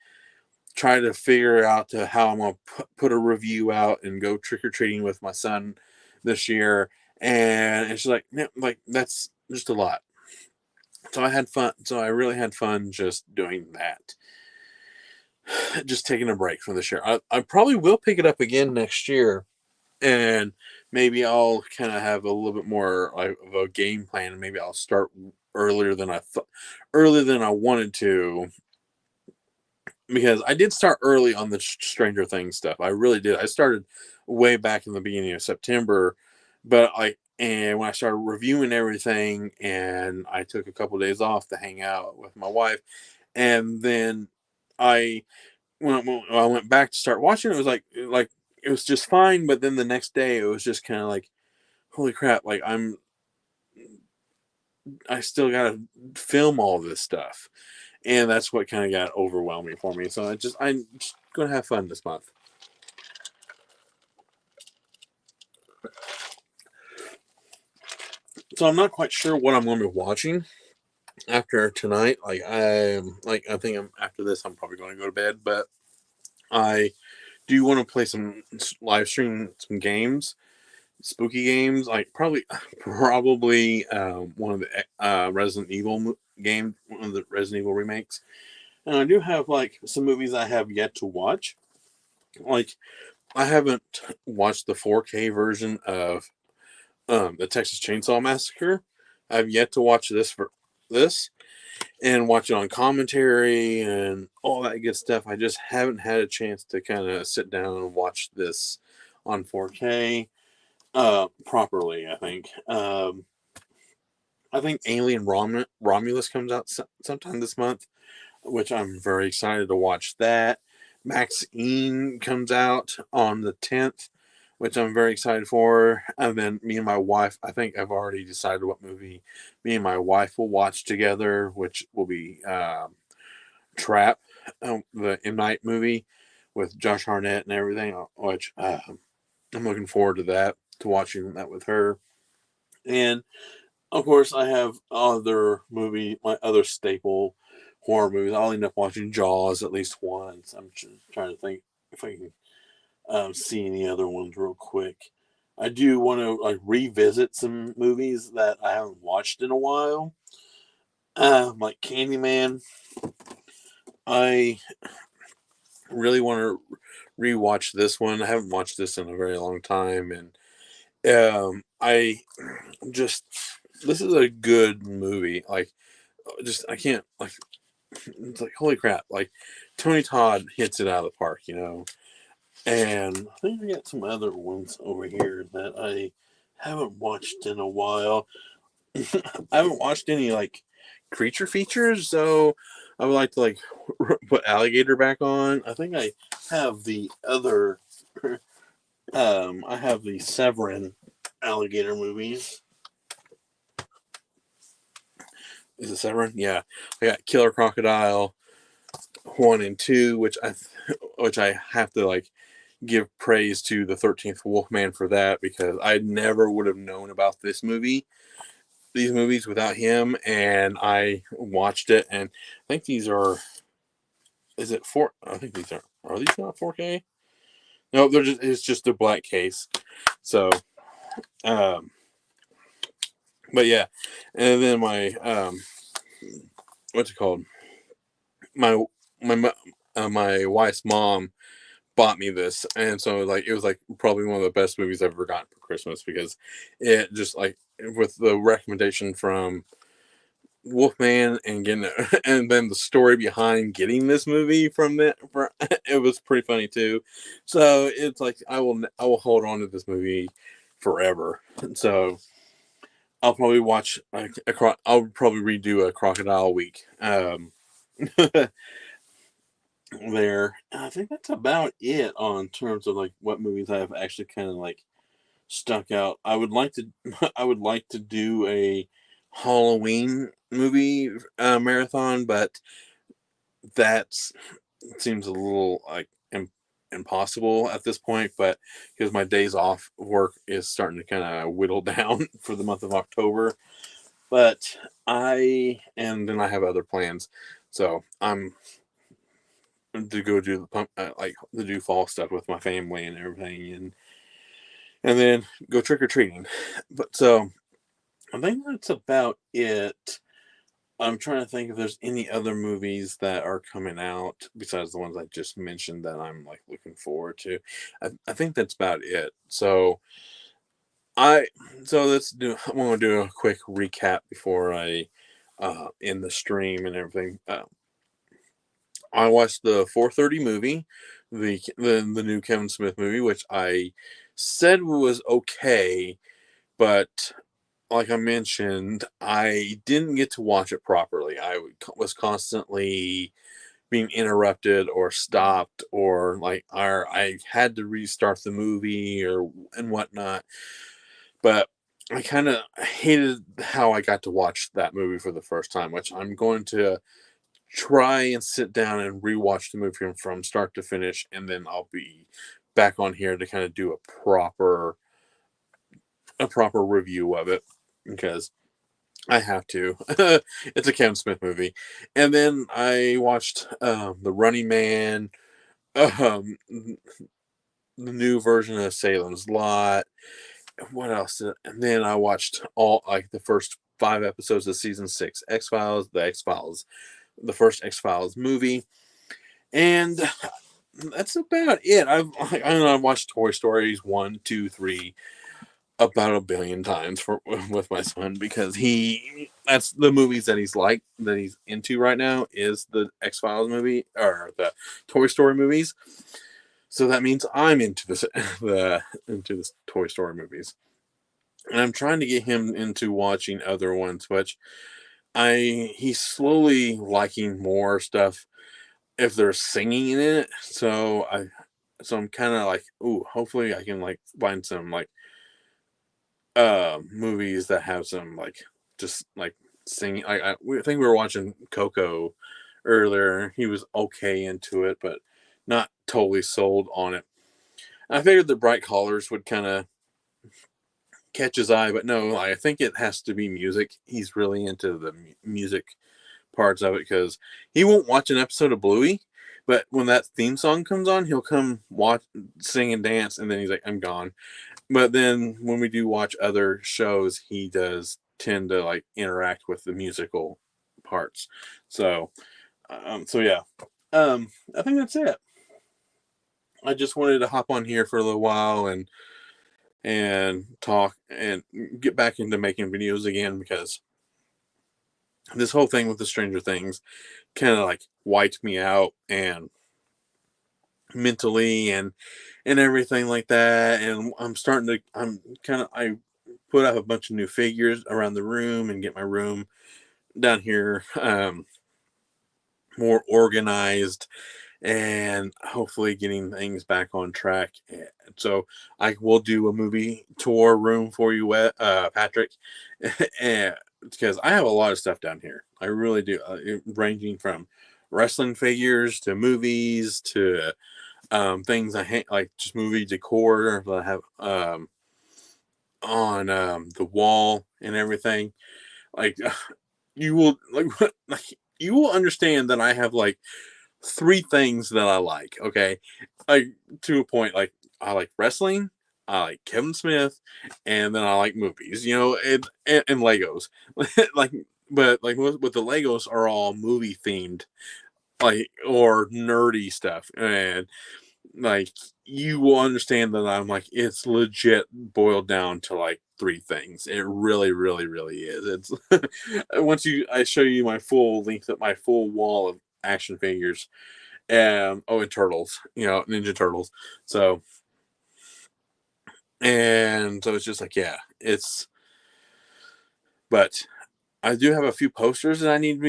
try to figure out to how I'm gonna put a review out and go trick or treating with my son this year, and it's like, like that's just a lot. So I had fun. So I really had fun just doing that, just taking a break from this year. I probably will pick it up again next year, and maybe I'll kind of have a little bit more like of a game plan, and maybe I'll start earlier than I thought, earlier than I wanted to, because I did start early on the Stranger Things stuff. I really did. I started way back in the beginning of September, but when I started reviewing everything, and I took a couple of days off to hang out with my wife, and then I when I went back to start watching, it was like it was just fine, but then the next day it was just kind of like, holy crap! Like I still gotta film all this stuff, and that's what kind of got overwhelming for me. So I'm just gonna have fun this month. So I'm not quite sure what I'm going to be watching, after tonight, I think I'm after this, I'm probably going to go to bed. But I do want to play some live stream some games, spooky games, like probably one of the Resident Evil game, one of the Resident Evil remakes. And I do have like some movies I have yet to watch. Like I haven't watched the 4K version of the Texas Chainsaw Massacre. I've yet to watch this and watch it on commentary and all that good stuff. I just haven't had a chance to kind of sit down and watch this on 4K properly. I think Alien Romulus comes out sometime this month, which I'm very excited to watch that. Maxine comes out on the 10th, which I'm very excited for. And then me and my wife, I think I've already decided what movie me and my wife will watch together, which will be Trap, the M. Night movie with Josh Hartnett and everything, which I'm looking forward to that, to watching that with her. And of course, I have my other staple horror movies. I'll end up watching Jaws at least once. I'm trying to think if I can see any other ones real quick. I do want to like revisit some movies that I haven't watched in a while, like Candyman. I really want to rewatch this one. I haven't watched this in a very long time, and I just this is a good movie. Like, just I can't like it's like holy crap! Like Tony Todd hits it out of the park, you know. And I think I got some other ones over here that I haven't watched in a while. I haven't watched any like creature features, so I would like to like put Alligator back on. I think I have the other. I have the Severin alligator movies. Is it Severin? Yeah, I got Killer Crocodile 1 and 2, which I have to like give praise to the 13th Wolfman for that, because I never would have known about these movies without him, and I watched it, and I think these are. Is it four? I think these are these not 4K? No, they're just it's just a black case. So, um, but yeah, and then my what's it called? My my wife's mom bought me this, and so like it was like probably one of the best movies I've ever gotten for Christmas, because it just like with the recommendation from Wolfman and getting it, and then the story behind getting this movie from it was pretty funny too. So it's like I will hold on to this movie forever. So I'll probably watch I'll probably redo a Crocodile Week. There, I think that's about it on terms of like what movies I have actually kind of like stuck out. I would like to I would like to do a Halloween movie marathon, but that's seems a little like impossible at this point. But because my days off work is starting to kind of whittle down for the month of October, but and then I have other plans, so I'm to go do the pump like to do fall stuff with my family and everything, and then go trick or treating. But so I think that's about it. I'm trying to think if there's any other movies that are coming out besides the ones I just mentioned that I'm like looking forward to. I think that's about it. I let's do. I want to do a quick recap before I end the stream and everything. I watched the 4:30 movie, the new Kevin Smith movie, which I said was okay, but like I mentioned, I didn't get to watch it properly. Was constantly being interrupted or stopped, or I had to restart the movie or and whatnot. But I kind of hated how I got to watch that movie for the first time, which I'm going to try and sit down and rewatch the movie from start to finish, and then I'll be back on here to kind of do a proper review of it, because I have to. It's a Kevin Smith movie. And then I watched The Running Man, the new version of Salem's Lot. What else? And then I watched all like the first 5 episodes of season 6 X Files, the X Files, the first X Files movie, and that's about it. I've watched Toy Stories 1, 2, 3 about a billion times for with my son because that's the movies that he's into right now is the X Files movie or the Toy Story movies. So that means I'm into this the Toy Story movies, and I'm trying to get him into watching other ones, which he's slowly liking more stuff if there's singing in it. So I'm kind of like, ooh, hopefully I can like find some like movies that have some like just like singing. I think we were watching Coco earlier. He was okay into it, but not totally sold on it. I figured the Bright Colors would kind of catch his eye, but no, I think it has to be music. He's really into the music parts of it because he won't watch an episode of Bluey, but when that theme song comes on, he'll come watch, sing, and dance, and then he's like, "I'm gone." But then when we do watch other shows, he does tend to like interact with the musical parts. So, so yeah, I think that's it. I just wanted to hop on here for a little while and talk and get back into making videos again because this whole thing with the Stranger Things kind of like wiped me out and mentally and everything like that. And I'm kind of I put up a bunch of new figures around the room and get my room down here more organized and hopefully getting things back on track. So I will do a movie tour room for you, Patrick, and because I have a lot of stuff down here. I really do, ranging from wrestling figures to movies to things like just movie decor that I have on the wall and everything. Like you will like you will understand that I have like three things that I like. Okay, like to a point. Like I like wrestling, I like Kevin Smith, and then I like movies. And Legos. like, but like with the Legos are all movie themed, like or nerdy stuff, and like you will understand that I'm like it's legit boiled down to like three things. It really, really, really is. It's once I show you my full length of my full wall of action figures. And turtles, Ninja Turtles. So and so it's just like yeah, it's but I do have a few posters that I need to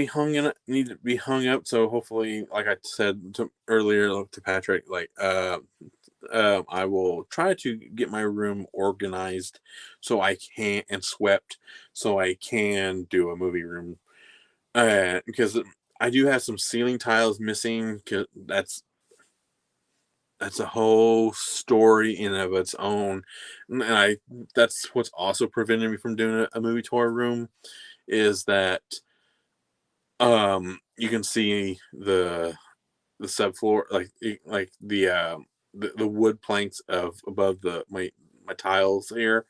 be hung up. So hopefully, like I said earlier to Patrick, like I will try to get my room organized so I can and swept so I can do a movie room. Because I do have some ceiling tiles missing. Cause that's a whole story in and of its own, and that's what's also preventing me from doing a movie tour room is that you can see the subfloor like the wood planks of above the my tiles here,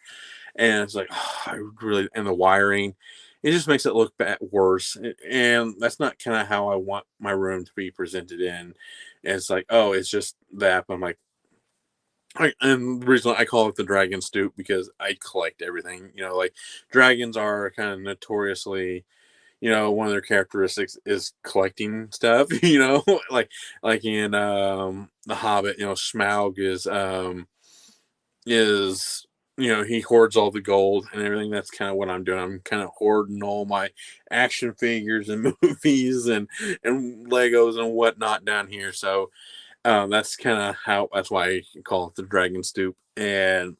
and it's like I really and the wiring it just makes it look worse, and that's not kind of how I want my room to be presented in. And it's like oh it's just that I'm like and the reason I call it the dragon stoop because I collect everything. Like dragons are kind of notoriously, one of their characteristics is collecting stuff. Like in The Hobbit, Smaug is he hoards all the gold and everything. That's kind of what I'm doing. I'm kind of hoarding all my action figures and movies and Legos and whatnot down here. So that's kind of that's why I call it the dragon stoop. And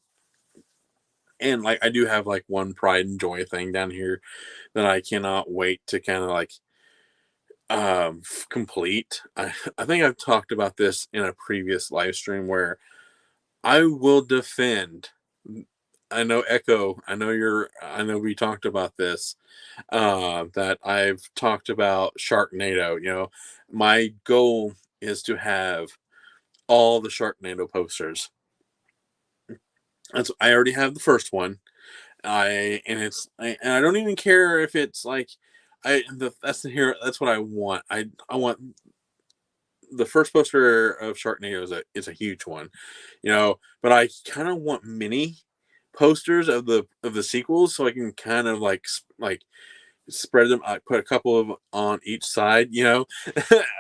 like I do have like one pride and joy thing down here that I cannot wait to kind of like complete. I think I've talked about this in a previous live stream where I will defend I know Echo. I know we talked about this. That I've talked about Sharknado. My goal is to have all the Sharknado posters. I already have the first one. And I don't even care if it's like that's the here that's what I want. I want the first poster of Sharknado is a huge one, but I kind of want mini posters of the sequels so I can kind of like spread them. I put a couple of on each side.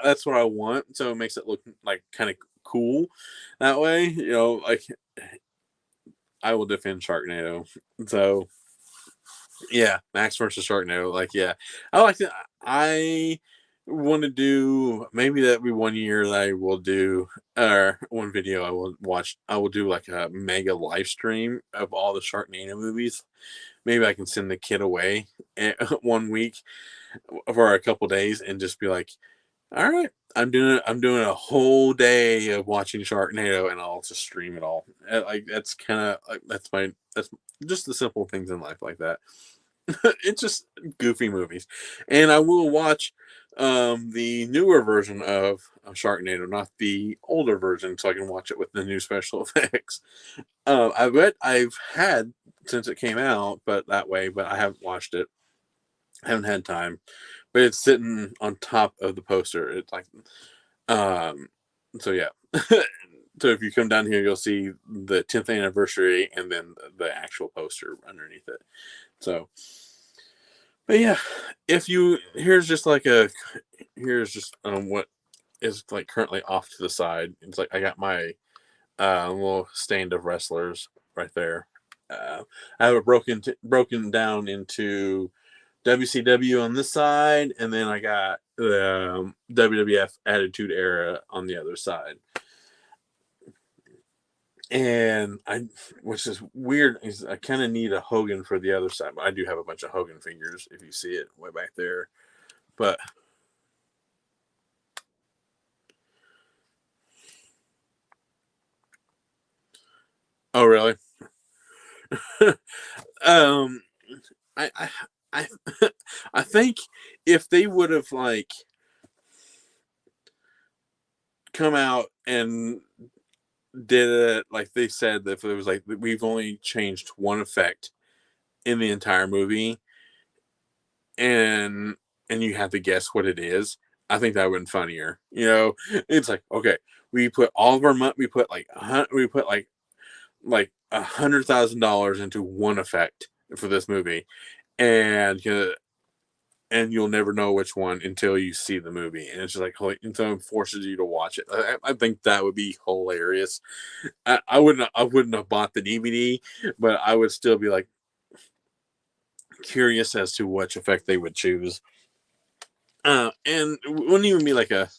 That's what I want. So it makes it look like kind of cool that way. Like I will defend Sharknado. So yeah, Max versus Sharknado. Like, yeah, I like that. I want to do maybe that be one year that I will do, or one video I will watch. I will do like a mega live stream of all the Sharknado movies. Maybe I can send the kid away one week for a couple days and just be like, all right, I'm doing a whole day of watching Sharknado, and I'll just stream it all. Like that's kind of like that's just the simple things in life like that. It's just goofy movies, and I will watch the newer version of Sharknado, not the older version, so I can watch it with the new special effects. I bet I've had since it came out, but that way, but I haven't watched it. I haven't had time, but it's sitting on top of the poster. It's like, um, so yeah. So if you come down here, you'll see the 10th anniversary and then the actual poster underneath it. So, but yeah, if you here's just what is like currently off to the side. It's like I got my little stand of wrestlers right there. I have it broken down into WCW on this side, and then I got the WWF Attitude Era on the other side. And which is weird, is I kind of need a Hogan for the other side, but I do have a bunch of Hogan figures if you see it way back there. But oh, really? um, I I I think if they would have like come out and did it like they said, that if it was like we've only changed one effect in the entire movie, and you have to guess what it is, I think that would have been funnier. It's like, okay, we put all of our money, we put like $100,000 into one effect for this movie, and and you'll never know which one until you see the movie, and it's just like, and so it forces you to watch it. I think that would be hilarious. I wouldn't have bought the DVD, but I would still be like curious as to which effect they would choose. And it wouldn't even be like a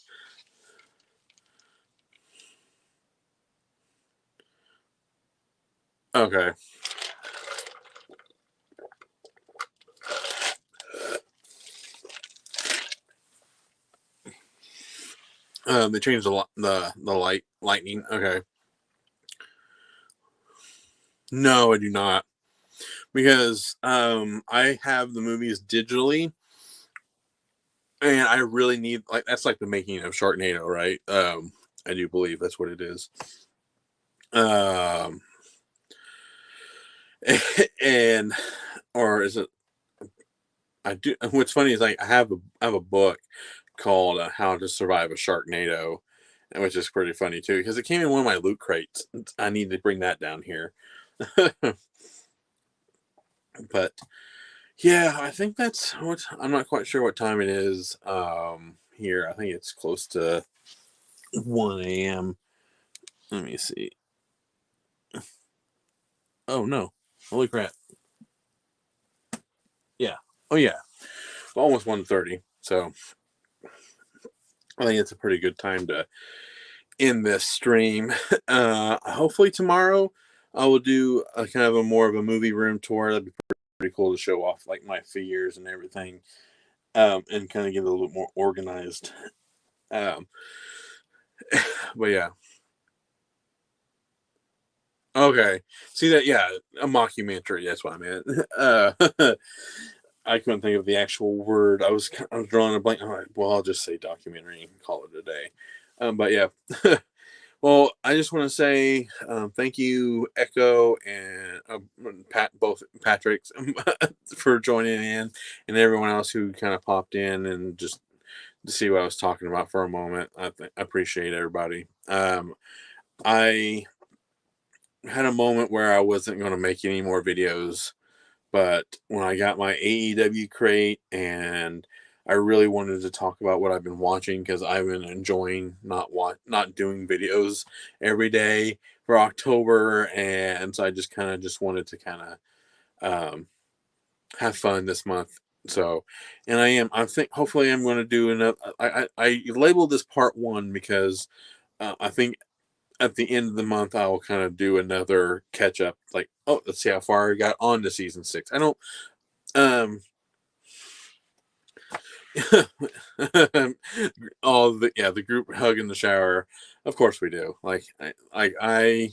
okay. They changed the lightning. Okay, no, I do not, because I have the movies digitally, and I really need like that's like the making of Sharknado, right? I do believe that's what it is. Um, and or is it? I do. What's funny is like I have a book called "How to Survive a Sharknado," and which is pretty funny too because it came in one of my loot crates. I need to bring that down here. But yeah, I think that's what I'm not quite sure what time it is here. I think it's close to 1 a.m. Let me see. Oh no. Holy crap. Yeah. Oh yeah. Almost 1:30. So I think it's a pretty good time to end this stream. Hopefully tomorrow I will do a kind of a more of a movie room tour. That'd be pretty cool to show off like my figures and everything. And kind of get it a little more organized. Um, but yeah. Okay. See that? Yeah, a mockumentary. That's what I meant. I couldn't think of the actual word. I was drawing a blank. All right, well, I'll just say documentary and call it a day. But yeah. Well, I just want to say thank you, Echo and Pat, both Patrick's, for joining in, and everyone else who kind of popped in and just to see what I was talking about for a moment. I appreciate everybody. I had a moment where I wasn't going to make any more videos, but when I got my AEW crate and I really wanted to talk about what I've been watching because I've been enjoying not doing videos every day for October, and so I just kind of just wanted to kind of have fun this month. So, and I think hopefully I'm going to do another. I labeled this part one because I think at the end of the month I will kind of do another catch up. Like, oh, let's see how far I got on to season 6. I don't. Um, all the group hug in the shower. Of course we do. Like I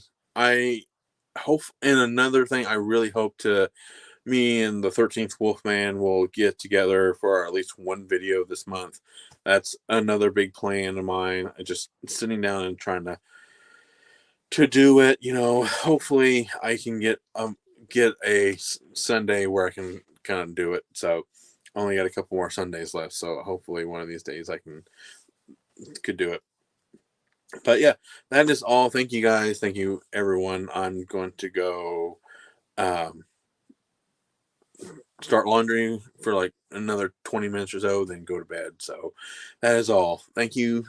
hope. And another thing, I really hope to me and the 13th Wolfman will get together for at least one video this month. That's another big plan of mine. I just sitting down and trying to do it. Hopefully I can get a Sunday where I can kind of do it. So only got a couple more Sundays left. So hopefully one of these days I could do it. But yeah, that is all. Thank you guys. Thank you everyone. I'm going to go um, start laundry for like another 20 minutes or so, then go to bed. So that is all. Thank you,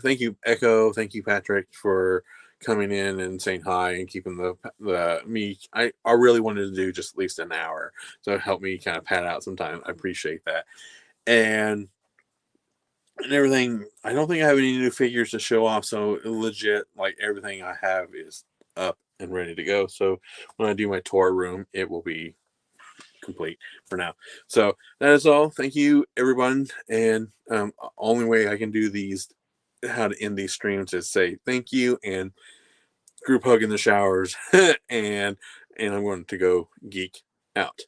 Echo. Thank you, Patrick, for coming in and saying hi and keeping the me. I really wanted to do just at least an hour, so it helped me kind of pad out some time. I appreciate that. And everything. I don't think I have any new figures to show off, so legit, like everything I have is up and ready to go. So when I do my tour room, it will be complete for now. So that is all. Thank you, everyone. And only way I can do these, how to end these streams, is say thank you and group hug in the showers, and I'm going to go geek out.